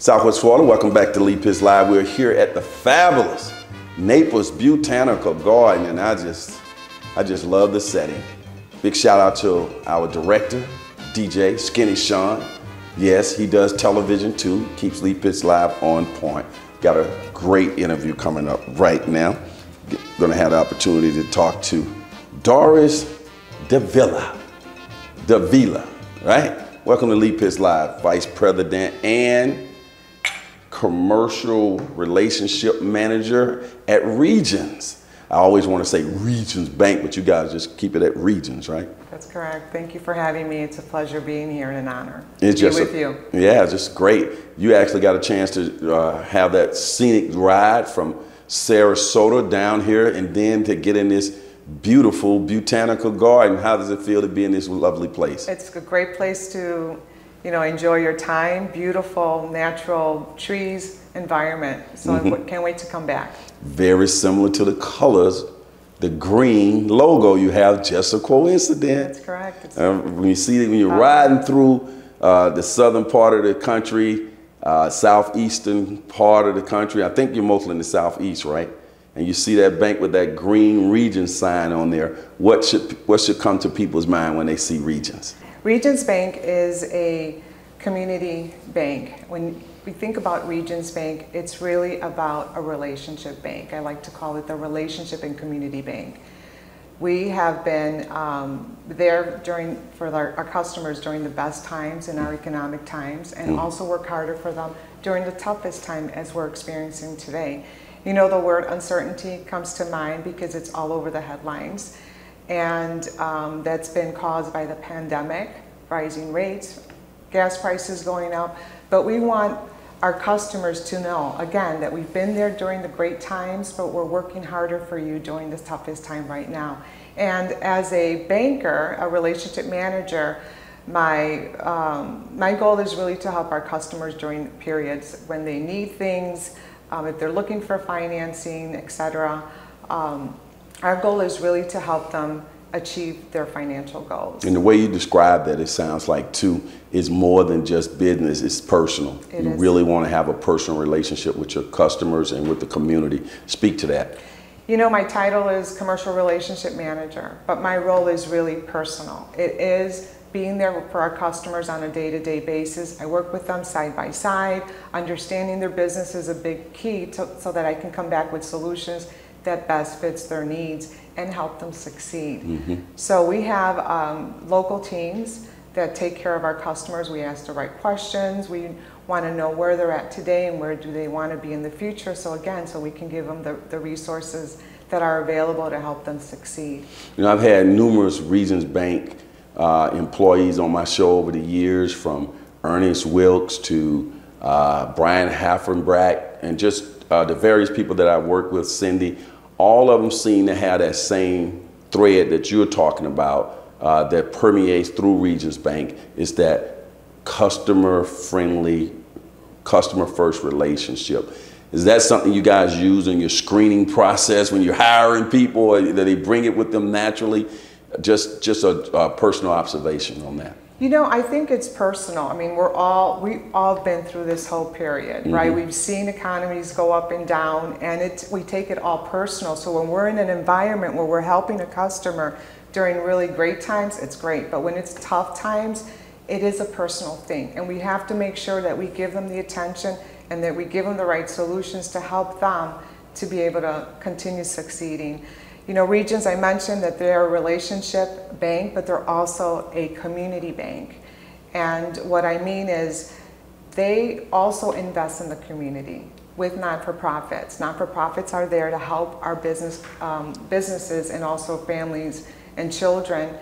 Southwest Florida, welcome back to Leap Is Live. We're here at the fabulous Naples Botanical Garden, and I just love the setting. Big shout out to our director, DJ Skinny Sean. Yes, he does television too, keeps Leap Is Live on point. Got a great interview coming up right now. Gonna have the opportunity to talk to Doras Davila, right? Welcome to Leap Is Live, Vice President and Commercial Relationship Manager at Regions. I always want to say Regions Bank, but you guys just keep it at Regions, right? That's correct. Thank you for having me. It's a pleasure being here and an honor to be with you. Yeah, just great. You actually got a chance to have that scenic ride from Sarasota down here and then to get in this beautiful botanical garden. How does it feel to be in this lovely place? It's a great place to, enjoy your time. Beautiful, natural trees, environment. So I can't wait to come back. Very similar to the colors. The green logo you have, just a coincidence. That's correct. When you're riding through the southern part of the country, southeastern part of the country, I think you're mostly in the southeast, right? And you see that bank with that green Regions sign on there. What should come to people's mind when they see Regions? Regions Bank is a community bank. When we think about Regions Bank, it's really about a relationship bank. I like to call it the relationship and community bank. We have been there for our customers during the best times in our economic times, and also work harder for them during the toughest time as we're experiencing today. The word uncertainty comes to mind because it's all over the headlines, and that's been caused by the pandemic, rising rates, gas prices going up. But we want our customers to know, again, that we've been there during the great times, but we're working harder for you during this toughest time right now. And as a banker, a relationship manager, my goal is really to help our customers during periods when they need things, if they're looking for financing, etc. Our goal is really to help them achieve their financial goals. And the way you describe that, it sounds like too, is more than just business, it's personal. You really want to have a personal relationship with your customers and with the community. Speak to that. My title is Commercial Relationship Manager, but my role is really personal. It is being there for our customers on a day-to-day basis. I work with them side by side. Understanding their business is a big key so that I can come back with solutions that best fits their needs and help them succeed. So we have local teams that take care of our customers. We ask the right questions. We want to know where they're at today and where do they want to be in the future. So again, so we can give them the resources that are available to help them succeed. I've had numerous Regions Bank employees on my show over the years, from Ernest Wilkes to Brian Haffenbrack, and just the various people that I work with, Cindy. All of them seem to have that same thread that you're talking about that permeates through Regions Bank, is that customer-friendly, customer-first relationship. Is that something you guys use in your screening process when you're hiring people, or that they bring it with them naturally? Just a personal observation on that. I think it's personal. I mean, we've all been through this whole period, right? We've seen economies go up and down, and we take it all personal. So when we're in an environment where we're helping a customer during really great times, it's great. But when it's tough times, it is a personal thing. And we have to make sure that we give them the attention and that we give them the right solutions to help them to be able to continue succeeding. Regions, I mentioned that they're a relationship bank, but they're also a community bank. And what I mean is they also invest in the community with not-for-profits. Not-for-profits are there to help our businesses and also families and children.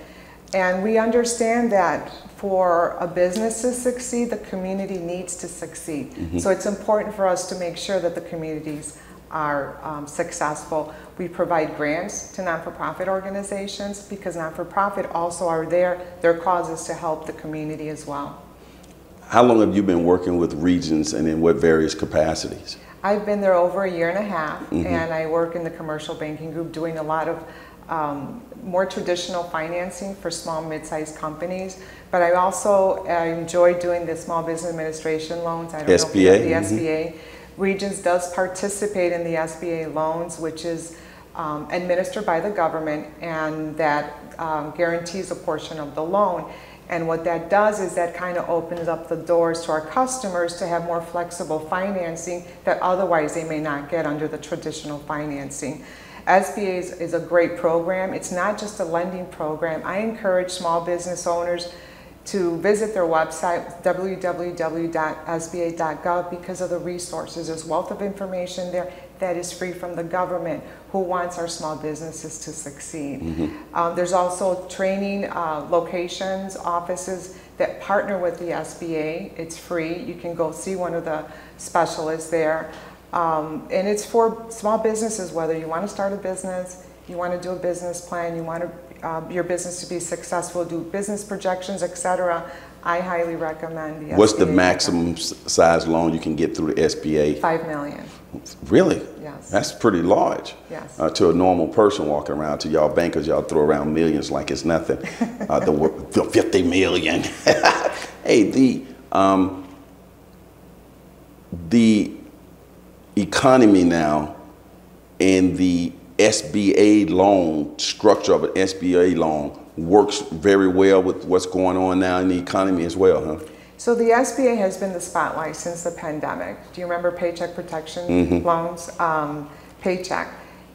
And we understand that for a business to succeed, the community needs to succeed. So it's important for us to make sure that the communities are successful. We provide grants to not-for-profit organizations because not-for-profit also are their causes to help the community as well. How long have you been working with Regions, and in what various capacities? I've been there over 1.5 years, and I work in the commercial banking group doing a lot of more traditional financing for small, mid-sized companies. But I also enjoy doing the Small Business Administration loans. I don't know if you have the SBA. Regions does participate in the SBA loans, which is administered by the government, and that guarantees a portion of the loan. And what that does is that kind of opens up the doors to our customers to have more flexible financing that otherwise they may not get under the traditional financing. SBA is a great program. It's not just a lending program. I encourage small business owners to visit their website, www.sba.gov, because of the resources. There's wealth of information there that is free from the government, who wants our small businesses to succeed. There's also training locations, offices that partner with the SBA. It's free. You can go see one of the specialists there. And it's for small businesses, whether you want to start a business, you want to do a business plan, you want your business to be successful, do business projections, etc. I highly recommend the SBA. What's the maximum size loan you can get through the SBA? $5 million. Really? Yes. That's pretty large. Yes. To a normal person walking around. To y'all bankers, y'all throw around millions like it's nothing. The 50 million. Hey, the economy now and the SBA loan, structure of an SBA loan, works very well with what's going on now in the economy as well, huh? So the SBA has been the spotlight since the pandemic. Do you remember Paycheck Protection loans? Paycheck.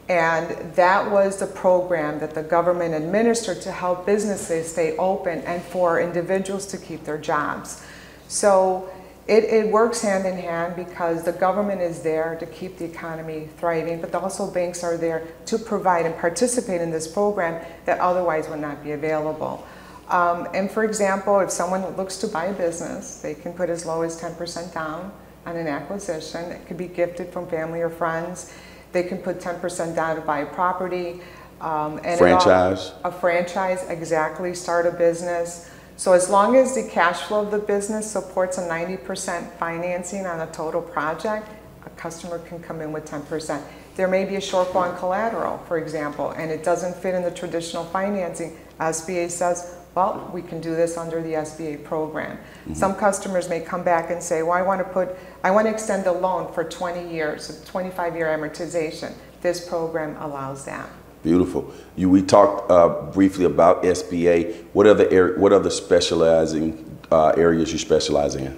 And that was the program that the government administered to help businesses stay open and for individuals to keep their jobs. So it works hand in hand, because the government is there to keep the economy thriving, but also banks are there to provide and participate in this program that otherwise would not be available. And for example, if someone looks to buy a business, they can put as low as 10% down on an acquisition. It could be gifted from family or friends. They can put 10% down to buy a property. And franchise? A franchise, exactly, start a business. So as long as the cash flow of the business supports a 90% financing on a total project, a customer can come in with 10%. There may be a shortfall in collateral, for example, and it doesn't fit in the traditional financing. SBA says, well, we can do this under the SBA program. Some customers may come back and say, well, I want to extend the loan for 20 years, a 25-year amortization. This program allows that. Beautiful. We talked briefly about SBA. What other specializing areas you specialize in?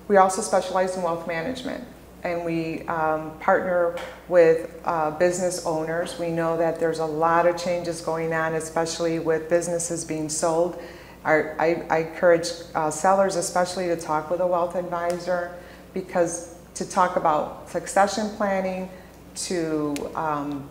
We also specialize in wealth management, and we partner with business owners. We know that there's a lot of changes going on, especially with businesses being sold. I encourage sellers especially to talk with a wealth advisor, because to talk about succession planning, to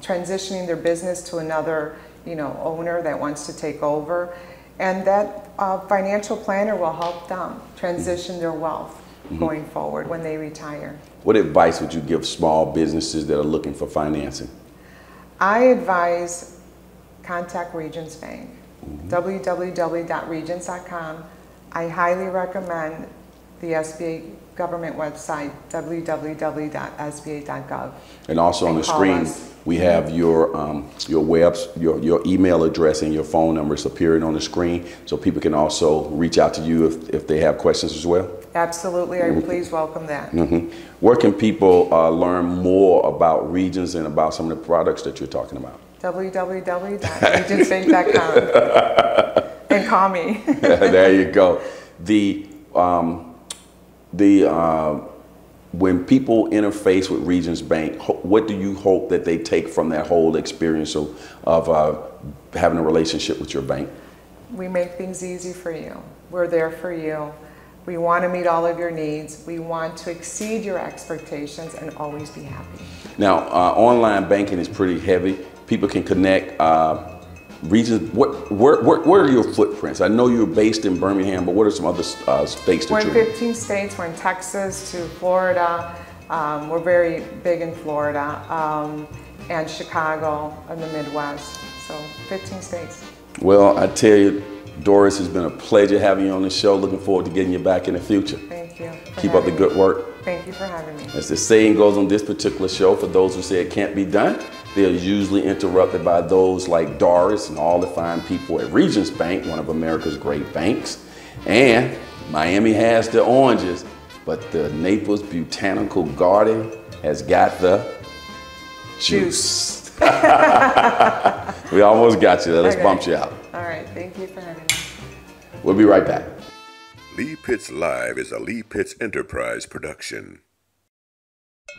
transitioning their business to another owner that wants to take over, and that financial planner will help them transition their wealth going forward when they retire. What advice would you give small businesses that are looking for financing? I advise contact Regions Bank, www.regions.com. I highly recommend the SBA government website, www.sba.gov. And also on the screen, we have your email address and your phone numbers appearing on the screen, so people can also reach out to you if they have questions as well. Absolutely, I please welcome that. Where can people learn more about Regions and about some of the products that you're talking about? www.regionsbank.com and call me. There you go. When people interface with Regions Bank, what do you hope that they take from that whole experience of having a relationship with your bank? We make things easy for you. We're there for you. We want to meet all of your needs. We want to exceed your expectations and always be happy. Now, online banking is pretty heavy. People can connect. Regions, where are your footprints? I know you're based in Birmingham, but what are some other states that you're in? We're in 15 states. We're in Texas to Florida. We're very big in Florida and Chicago in the Midwest. So 15 states. Well, I tell you, Doras, it's been a pleasure having you on the show. Looking forward to getting you back in the future. Thank you. Keep up the good work. Thank you for having me. As the saying goes on this particular show, for those who say it can't be done, They're usually interrupted by those like Doras and all the fine people at Regions Bank, one of America's great banks. And Miami has the oranges, but the Naples Botanical Garden has got the juice. We almost got you there. Let's bump you out. All right, thank you for having me. We'll be right back. Lee Pitts Live is a Lee Pitts Enterprise production.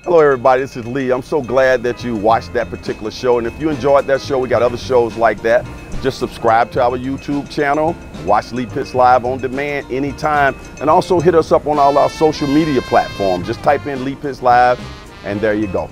Hello everybody, this is Lee. I'm so glad that you watched that particular show, and if you enjoyed that show, we got other shows like that. Just subscribe to our YouTube channel, watch Lee Pitts Live on demand anytime, and also hit us up on all our social media platforms. Just type in Lee Pitts Live, and there you go.